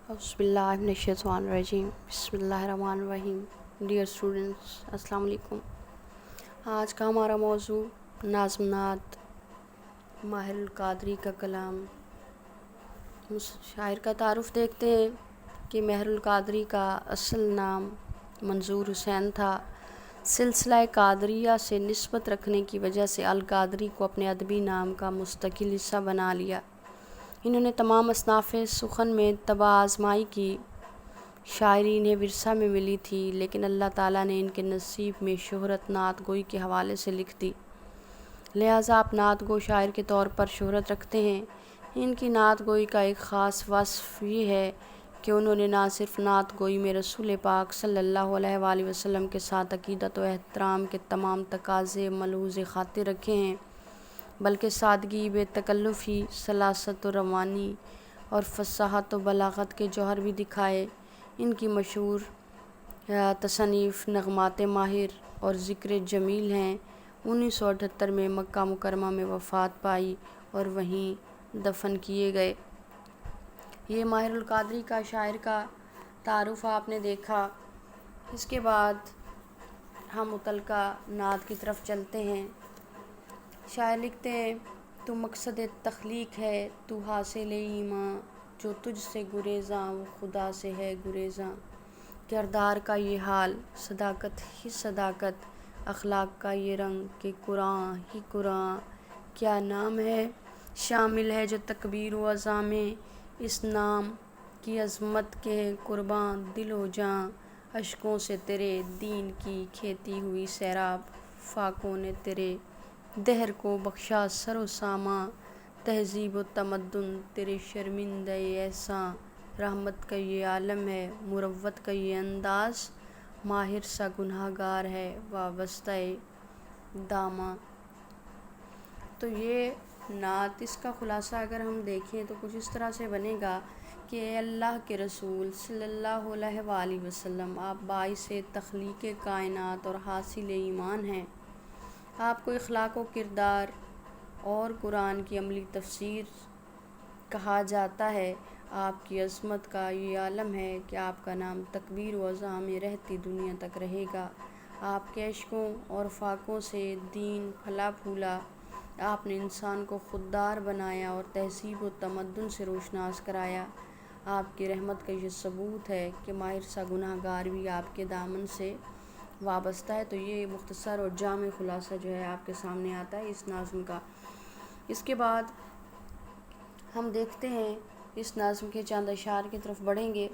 اعوذ باللہ من الشیطان الرجیم، بسم اللہ الرحمن الرحیم۔ ڈیئر اسٹوڈنٹس، السلام علیکم۔ آج کا ہمارا موضوع نظم نعت ماہر القادری کا کلام۔ شاعر کا تعارف دیکھتے ہیں کہ ماہر القادری کا اصل نام منظور حسین تھا۔ سلسلہ قادریہ سے نسبت رکھنے کی وجہ سے القادری کو اپنے ادبی نام کا مستقل حصہ بنا لیا۔ انہوں نے تمام اصناف سخن میں طبع آزمائی کی۔ شاعری انہیں ورثہ میں ملی تھی، لیکن اللہ تعالیٰ نے ان کے نصیب میں شہرت نعت گوئی کے حوالے سے لکھ دی، لہٰذا آپ نعت گو شاعر کے طور پر شہرت رکھتے ہیں۔ ان کی نعت گوئی کا ایک خاص وصف یہ ہے کہ انہوں نے نہ صرف نعت گوئی میں رسول پاک صلی اللہ علیہ وآلہ وسلم کے ساتھ عقیدت و احترام کے تمام تقاضے ملحوظ خاطر رکھے ہیں، بلکہ سادگی، بے تکلفی، سلاست و روانی اور فصاحت و بلاغت کے جوہر بھی دکھائے۔ ان کی مشہور تصانیف نغمات ماہر اور ذکر جمیل ہیں۔ 1978 میں مکہ مکرمہ میں وفات پائی اور وہیں دفن کیے گئے۔ یہ ماہر القادری کا شاعر کا تعارف آپ نے دیکھا۔ اس کے بعد ہم متعلقہ نعت کی طرف چلتے ہیں۔ شاعر لکھتے ہیں: تو مقصد تخلیق ہے، تو حاصل ایماں، جو تجھ سے گریزاں وہ خدا سے ہے گریزاں۔ کردار کا یہ حال، صداقت ہی صداقت، اخلاق کا یہ رنگ کہ قرآن ہی قرآن۔ کیا نام ہے شامل ہے جو تکبیر و عظامیں، اس نام کی عظمت کے ہے قرباں دل و جاں۔ اشکوں سے تیرے دین کی کھیتی ہوئی سیراب، فاقوں نے تیرے دہر کو بخشا سر و ساماں۔ تہذیب و تمدن تیرے شرمندہ احساں، رحمت کا یہ عالم ہے مروت کا یہ انداز۔ ماہر سا گناہ گار ہے وابستہ داماں۔ تو یہ نعت، اس کا خلاصہ اگر ہم دیکھیں تو کچھ اس طرح سے بنے گا کہ اے اللہ کے رسول صلی اللہ علیہ وآلہ وسلم، آپ باعث تخلیق کائنات اور حاصل ایمان ہیں۔ آپ کو اخلاق و کردار اور قرآن کی عملی تفسیر کہا جاتا ہے۔ آپ کی عظمت کا یہ عالم ہے کہ آپ کا نام تکبیر و عظام میں رہتی دنیا تک رہے گا۔ آپ کے اشکوں اور فاقوں سے دین پھلا پھولا۔ آپ نے انسان کو خوددار بنایا اور تہذیب و تمدن سے روشناس کرایا۔ آپ کی رحمت کا یہ ثبوت ہے کہ ماہر سا گناہ گار بھی آپ کے دامن سے وابستہ ہے۔ تو یہ مختصر اور جامع خلاصہ جو ہے آپ کے سامنے آتا ہے اس نظم کا۔ اس کے بعد ہم دیکھتے ہیں اس نظم کے چند اشعار کی طرف بڑھیں گے۔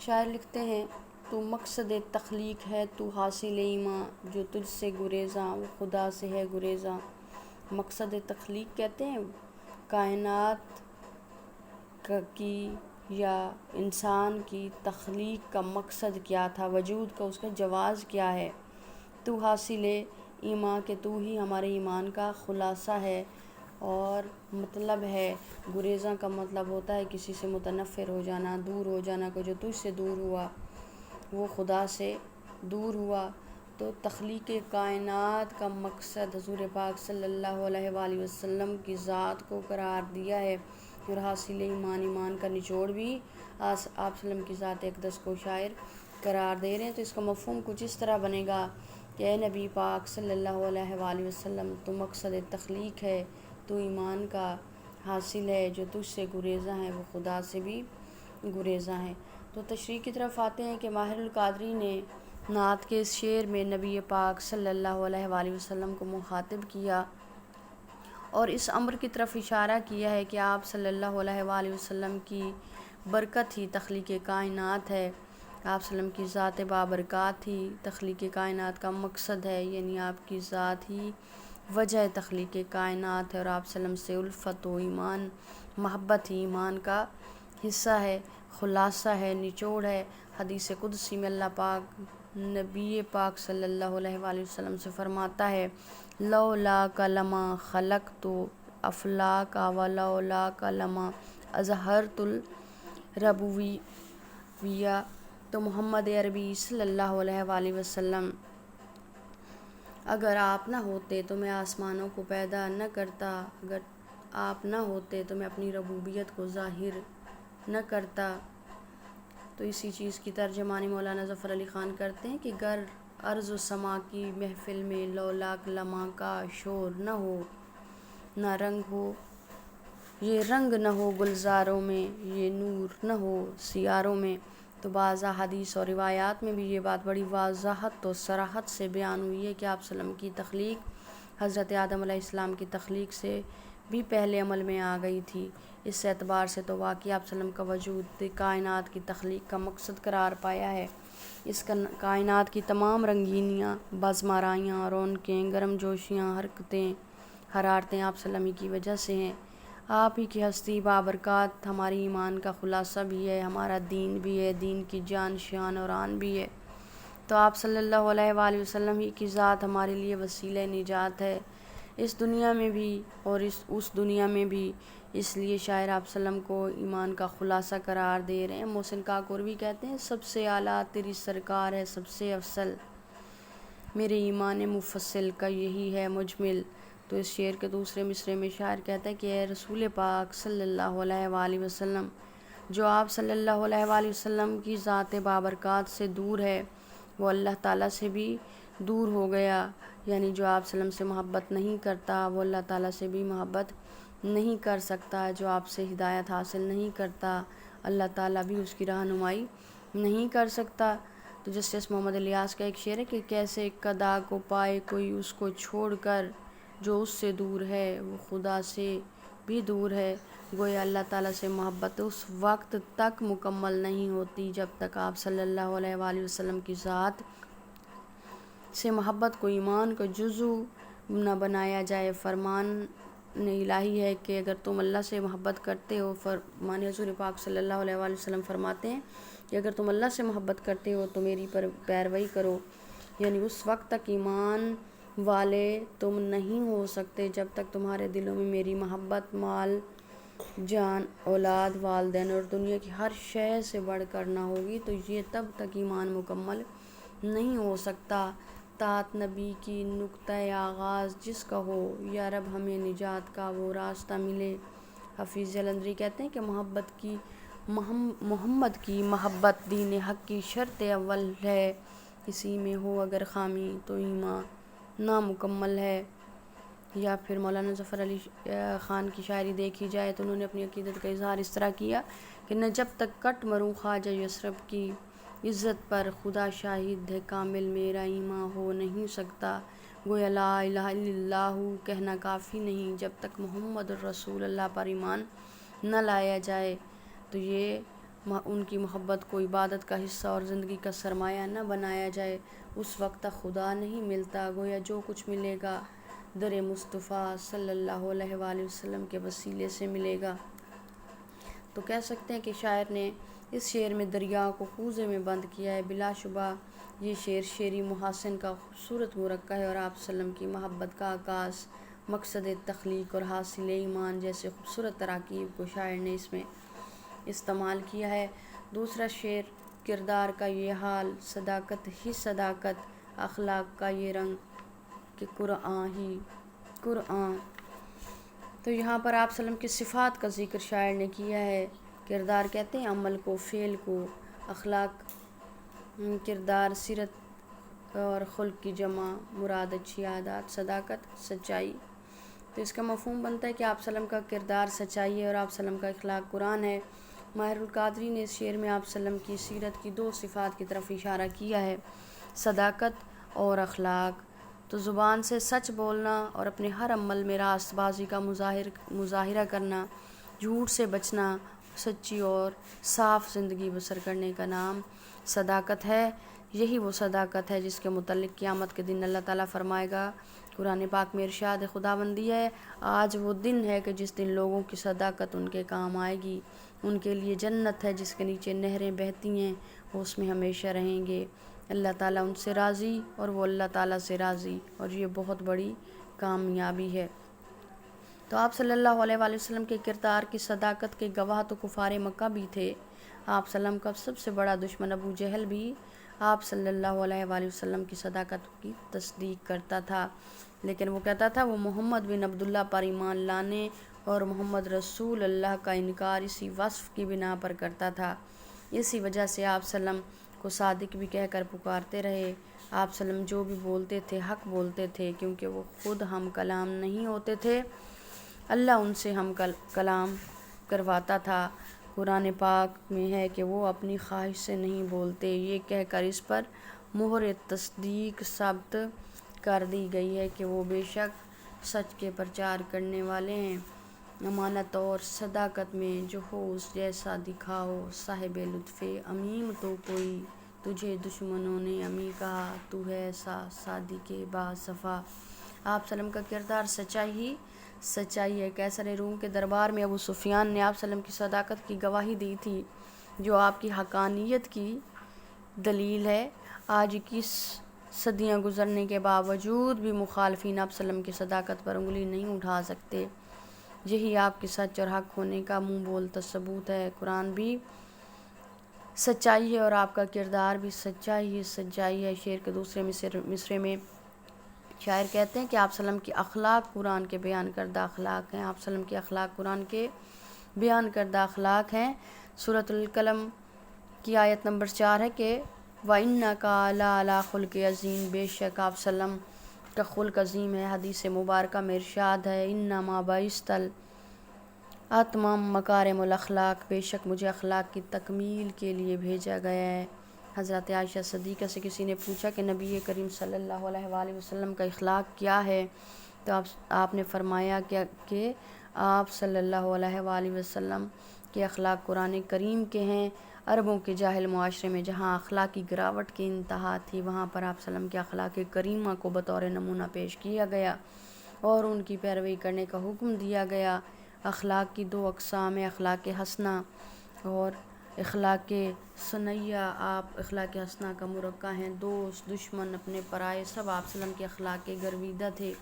شاعر لکھتے ہیں: تو مقصد تخلیق ہے، تو حاصل ایماں، جو تجھ سے گریزاں وہ خدا سے ہے گریزاں۔ مقصد تخلیق کہتے ہیں کائنات کی یا انسان کی تخلیق کا مقصد کیا تھا، وجود کا اس کا جواز کیا ہے۔ تو حاصل ایمان کہ تو ہی ہمارے ایمان کا خلاصہ ہے، اور مطلب ہے گریزاں کا مطلب ہوتا ہے کسی سے متنفر ہو جانا، دور ہو جانا، کو جو تجھ سے دور ہوا وہ خدا سے دور ہوا۔ تو تخلیق کائنات کا مقصد حضور پاک صلی اللہ علیہ وآلہ وسلم کی ذات کو قرار دیا ہے، اور حاصل ایمان کا نچوڑ بھی آپ صلی اللہ علیہ وسلم کی ذات اقدس کو شاعر قرار دے رہے ہیں۔ تو اس کا مفہوم کچھ اس طرح بنے گا کہ اے نبی پاک صلی اللہ علیہ وآلہ وسلم، تو مقصد تخلیق ہے، تو ایمان کا حاصل ہے، جو تجھ سے گریزاں ہیں وہ خدا سے بھی گریزاں ہیں۔ تو تشریح کی طرف آتے ہیں کہ ماہر القادری نے نعت کے اس شعر میں نبی پاک صلی اللہ علیہ وآلہ وسلم کو مخاطب کیا اور اس امر کی طرف اشارہ کیا ہے کہ آپ صلی اللہ علیہ وآلہ وسلم کی برکت ہی تخلیق کائنات ہے۔ آپ صلی اللہ علیہ وسلم کی ذات بابرکات ہی تخلیق کائنات کا مقصد ہے، یعنی آپ کی ذات ہی وجہ تخلیق کائنات ہے، اور آپ صلی اللہ علیہ وسلم سے الفت و ایمان، محبت ہی ایمان کا حصہ ہے، خلاصہ ہے، نچوڑ ہے۔ حدیث قدسی میں اللہ پاک نبی پاک صلی اللہ علیہ وآلہ وسلم سے فرماتا ہے: لولاک لما خلقت افلاک ولولاک لما اظہرت الربوبیہ۔ تو محمد عربی صلی اللہ علیہ وآلہ وسلم، اگر آپ نہ ہوتے تو میں آسمانوں کو پیدا نہ کرتا، اگر آپ نہ ہوتے تو میں اپنی ربوبیت کو ظاہر نہ کرتا۔ تو اسی چیز کی ترجمانی مولانا ظفر علی خان کرتے ہیں کہ گر ارض و سما کی محفل میں لولاک لمحہ کا شور نہ ہو، نہ رنگ ہو یہ رنگ نہ ہو گلزاروں میں، یہ نور نہ ہو سیاروں میں۔ تو بعض حدیث اور روایات میں بھی یہ بات بڑی واضحت و صراحت سے بیان ہوئی ہے کہ آپ صلی اللہ علیہ وسلم کی تخلیق حضرت آدم علیہ السلام کی تخلیق سے بھی پہلے عمل میں آ گئی تھی۔ اس اعتبار سے تو واقعی آپ صلی اللہ علیہ وسلم کا وجود کائنات کی تخلیق کا مقصد قرار پایا ہے۔ اس کائنات کی تمام رنگینیاں، بزم آرائیاں، رونقیں، گرم جوشیاں، حرکتیں، حرارتیں آپ صلی اللہ علیہ وسلم کی وجہ سے ہیں۔ آپ ہی کی ہستی بابرکات ہماری ایمان کا خلاصہ بھی ہے، ہمارا دین بھی ہے، دین کی جان شان اور آن بھی ہے۔ تو آپ صلی اللہ علیہ وآلہ وسلم ہی کی ذات ہمارے لیے وسیلہ نجات ہے، اس دنیا میں بھی اور اس دنیا میں بھی۔ اس لیے شاعر آپ صلی اللہ علیہ وسلم کو ایمان کا خلاصہ قرار دے رہے ہیں۔ محسن کاکور بھی کہتے ہیں سب سے اعلیٰ تیری سرکار ہے، سب سے افضل میرے ایمان مفصل کا یہی ہے مجمل۔ تو اس شعر کے دوسرے مصرعے میں شاعر کہتا ہے کہ اے رسول پاک صلی اللہ علیہ وآلہ وسلم، جو آپ صلی اللہ علیہ وآلہ وسلم کی ذات بابرکات سے دور ہے وہ اللہ تعالیٰ سے بھی دور ہو گیا، یعنی جو آپ صلی اللہ علیہ وسلم سے محبت نہیں کرتا وہ اللہ تعالیٰ سے بھی محبت نہیں کر سکتا، جو آپ سے ہدایت حاصل نہیں کرتا اللہ تعالیٰ بھی اس کی رہنمائی نہیں کر سکتا۔ تو جسٹس محمد الیاس کا ایک شعر ہے کہ کیسے قضا کو پائے کوئی اس کو چھوڑ کر، جو اس سے دور ہے وہ خدا سے بھی دور ہے۔ گویا اللہ تعالیٰ سے محبت اس وقت تک مکمل نہیں ہوتی جب تک آپ صلی اللہ علیہ وآلہ وسلم کی ذات سے محبت کو ایمان کا جزو نہ بنایا جائے۔ فرمان الہی ہے کہ اگر تم اللہ سے محبت کرتے ہو، فرمان حضور پاک صلی اللہ علیہ وآلہ وسلم فرماتے ہیں کہ اگر تم اللہ سے محبت کرتے ہو تو میری پیروی کرو، یعنی اس وقت تک ایمان والے تم نہیں ہو سکتے جب تک تمہارے دلوں میں میری محبت مال جان اولاد والدین اور دنیا کی ہر شے سے بڑھ کر نہ ہوگی، تو یہ تب تک ایمان مکمل نہیں ہو سکتا۔ طاعت نبی کی نقطۂ آغاز جس کا ہو، یا رب ہمیں نجات کا وہ راستہ ملے۔ حفیظ جلندری کہتے ہیں کہ محمد کی محبت دین حق کی شرط اول ہے، اسی میں ہو اگر خامی تو ایمان نامکمل ہے۔ یا پھر مولانا ظفر علی خان کی شاعری دیکھی جائے تو انہوں نے اپنی عقیدت کا اظہار اس طرح کیا کہ نہ جب تک کٹ مروں خواجہ یثرب کی عزت پر، خدا شاہد ہے کامل میرا ایمان ہو نہیں سکتا۔ گویا لا الہ الا اللہ کہنا کافی نہیں جب تک محمد الرسول اللہ پر ایمان نہ لایا جائے، تو یہ ان کی محبت کو عبادت کا حصہ اور زندگی کا سرمایہ نہ بنایا جائے، اس وقت تک خدا نہیں ملتا۔ گویا جو کچھ ملے گا در مصطفیٰ صلی اللہ علیہ وآلہ وسلم کے وسیلے سے ملے گا۔ تو کہہ سکتے ہیں کہ شاعر نے اس شعر میں دریا کو کوزے میں بند کیا ہے۔ بلا شبہ یہ شعر شعری محاسن کا خوبصورت مرقع ہے اور آپ صلی اللہ علیہ وسلم کی محبت کا عکاس، مقصد تخلیق اور حاصل ایمان جیسے خوبصورت تراکیب کو شاعر نے اس میں استعمال کیا ہے۔ دوسرا شعر کردار کا یہ حال، صداقت ہی صداقت، اخلاق کا یہ رنگ کہ قرآن ہی قرآن۔ تو یہاں پر آپ صلی اللہ علیہ وسلم کی صفات کا ذکر شاعر نے کیا ہے۔ کردار کہتے ہیں عمل کو، فعل کو، اخلاق کردار سیرت اور خلق کی جمع، مراد اچھی عادات، صداقت سچائی۔ تو اس کا مفہوم بنتا ہے کہ آپ صلی اللہ علیہ وسلم کا کردار سچائی ہے اور آپ صلی اللہ علیہ وسلم کا اخلاق قرآن ہے۔ ماہر القادری نے اس شعر میں آپ صلی اللہ علیہ وسلم کی سیرت کی دو صفات کی طرف اشارہ کیا ہے، صداقت اور اخلاق۔ تو زبان سے سچ بولنا اور اپنے ہر عمل میں راست بازی کا مظاہرہ کرنا، جھوٹ سے بچنا، سچی اور صاف زندگی بسر کرنے کا نام صداقت ہے۔ یہی وہ صداقت ہے جس کے متعلق قیامت کے دن اللہ تعالیٰ فرمائے گا، قرآن پاک میں ارشاد خداوندی ہے، آج وہ دن ہے کہ جس دن لوگوں کی صداقت ان کے کام آئے گی، ان کے لیے جنت ہے جس کے نیچے نہریں بہتی ہیں، وہ اس میں ہمیشہ رہیں گے۔ اللہ تعالیٰ ان سے راضی اور وہ اللہ تعالیٰ سے راضی، اور یہ بہت بڑی کامیابی ہے۔ تو آپ صلی اللہ علیہ وآلہ وسلم کے کردار کی صداقت کے گواہ تو کفار مکہ بھی تھے۔ آپ صلی اللہ علیہ وسلم کا سب سے بڑا دشمن ابو جہل بھی آپ صلی اللہ علیہ وآلہ وسلم کی صداقت کی تصدیق کرتا تھا، لیکن وہ کہتا تھا وہ محمد بن عبداللہ پر ایمان لانے اور محمد رسول اللہ کا انکار اسی وصف کی بنا پر کرتا تھا۔ اسی وجہ سے آپ سلم کو صادق بھی کہہ کر پکارتے رہے۔ آپ سلم جو بھی بولتے تھے حق بولتے تھے، کیونکہ وہ خود ہم کلام نہیں ہوتے تھے، اللہ ان سے ہم کلام کرواتا تھا۔ قرآن پاک میں ہے کہ وہ اپنی خواہش سے نہیں بولتے، یہ کہہ کر اس پر مہر تصدیق ثابت کر دی گئی ہے کہ وہ بے شک سچ کے پرچار کرنے والے ہیں۔ امانت اور صداقت میں جو ہو اس جیسا دکھاؤ، صاحب لطف امیم تو کوئی، تجھے دشمنوں نے امی کہا، تو ہے ایسا صادق با صفا۔ آپ سلم کا کردار سچائی ہے۔ کیسر روم کے دربار میں ابو سفیان نے آپ سلم کی صداقت کی گواہی دی تھی، جو آپ کی حقانیت کی دلیل ہے۔ آج 21 صدیاں گزرنے کے باوجود بھی مخالفین آپ سلم کی صداقت پر انگلی نہیں اٹھا سکتے۔ یہی آپ کے سچ اور حق ہونے کا منہ بولتا ثبوت ہے۔ قرآن بھی سچائی ہے اور آپ کا کردار بھی سچائی ہے۔ شعر کے دوسرے مصرے میں شاعر کہتے ہیں کہ آپ سلم کی اخلاق قرآن کے بیان کردہ اخلاق ہیں۔ آپ سلم کی اخلاق قرآن کے بیان کردہ اخلاق ہیں۔ سورۃ القلم کی آیت نمبر 4 ہے کہ وَإِنَّكَ لَعَلَىٰ خُلُقٍ عَظِيمٍ، بے شک آپ سلم کا خلق عظیم ہے۔ حدیث مبارکہ میں ارشاد ہے اِنَّمَا بُعِثْتُ لِأُتَمِّمَ مَكَارِمَ الْأَخْلَاقِ، بے شک مجھے اخلاق کی تکمیل کے لیے بھیجا گیا ہے۔ حضرت عائشہ صدیقہ سے کسی نے پوچھا کہ نبی کریم صلی اللہ علیہ وآلہ وسلم کا اخلاق کیا ہے، تو آپ نے فرمایا کہ آپ صلی اللہ علیہ وآلہ وسلم کے اخلاق قرآن کریم کے ہیں۔ عربوں کے جاہل معاشرے میں جہاں اخلاقی گراوٹ کی انتہا تھی، وہاں پر آپ سلم کے اخلاق کریمہ کو بطور نمونہ پیش کیا گیا اور ان کی پیروی کرنے کا حکم دیا گیا۔ اخلاق کی 2 اقسام ہیں، اخلاق حسنہ اور اخلاق سنیہ۔ آپ اخلاق حسنہ کا مرقع ہیں۔ دوست، دشمن، اپنے پرائے، سب آپ سلم کے اخلاق کے گرویدہ تھے۔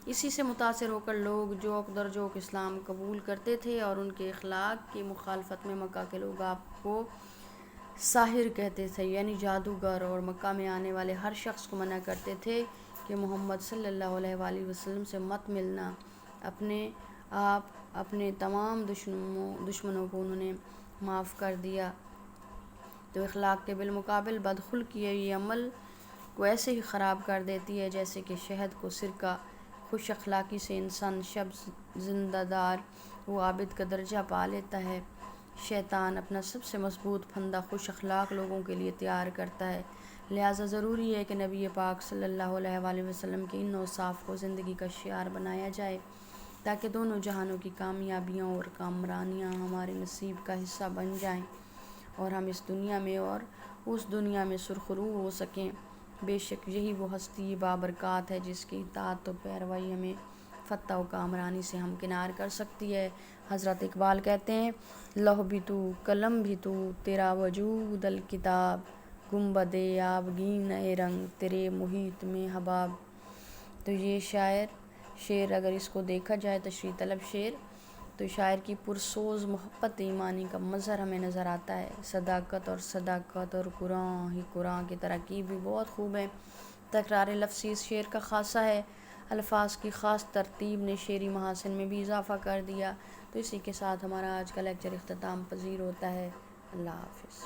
اسی سے متاثر ہو کر لوگ جوک در جوک اسلام قبول کرتے تھے اور ان کے اخلاق کی مخالفت میں مکہ کے لوگ آپ کو ساحر کہتے تھے، یعنی جادوگر، اور مکہ میں آنے والے ہر شخص کو منع کرتے تھے کہ محمد صلی اللہ علیہ وآلہ وسلم سے مت ملنا۔ اپنے تمام دشمنوں کو انہوں نے معاف کر دیا۔ تو اخلاق کے بالمقابل بدخلقی یہ عمل کو ایسے ہی خراب کر دیتی ہے جیسے کہ شہد کو سرکہ۔ خوش اخلاقی سے انسان شب زندہ دار و عابد کا درجہ پا لیتا ہے۔ شیطان اپنا سب سے مضبوط پھندہ خوش اخلاق لوگوں کے لیے تیار کرتا ہے، لہٰذا ضروری ہے کہ نبی پاک صلی اللہ علیہ وآلہ وسلم کے ان اوصاف کو زندگی کا شعار بنایا جائے، تاکہ دونوں جہانوں کی کامیابیاں اور کامرانیاں ہمارے نصیب کا حصہ بن جائیں اور ہم اس دنیا میں اور اس دنیا میں سرخرو ہو سکیں۔ بے شک یہی وہ ہستی بابرکات ہے جس کی اطاعت و پیروی ہمیں فتح و کامرانی سے ہمکنار کر سکتی ہے۔ حضرت اقبال کہتے ہیں لوح بھی تو قلم بھی تو، تیرا وجود الکتاب، گنبد آبگین اے رنگ تیرے محیط میں حباب۔ تو یہ شعر اگر اس کو دیکھا جائے تشریح طلب شعر، تو شاعر کی پرسوز محبت ایمانی کا مظہر ہمیں نظر آتا ہے۔ صداقت اور قرآن کی ترکیب بھی بہت خوب ہے۔ تکرار لفظی اس شعر کا خاصہ ہے۔ الفاظ کی خاص ترتیب نے شعری محاسن میں بھی اضافہ کر دیا۔ تو اسی کے ساتھ ہمارا آج کا لیکچر اختتام پذیر ہوتا ہے۔ اللہ حافظ۔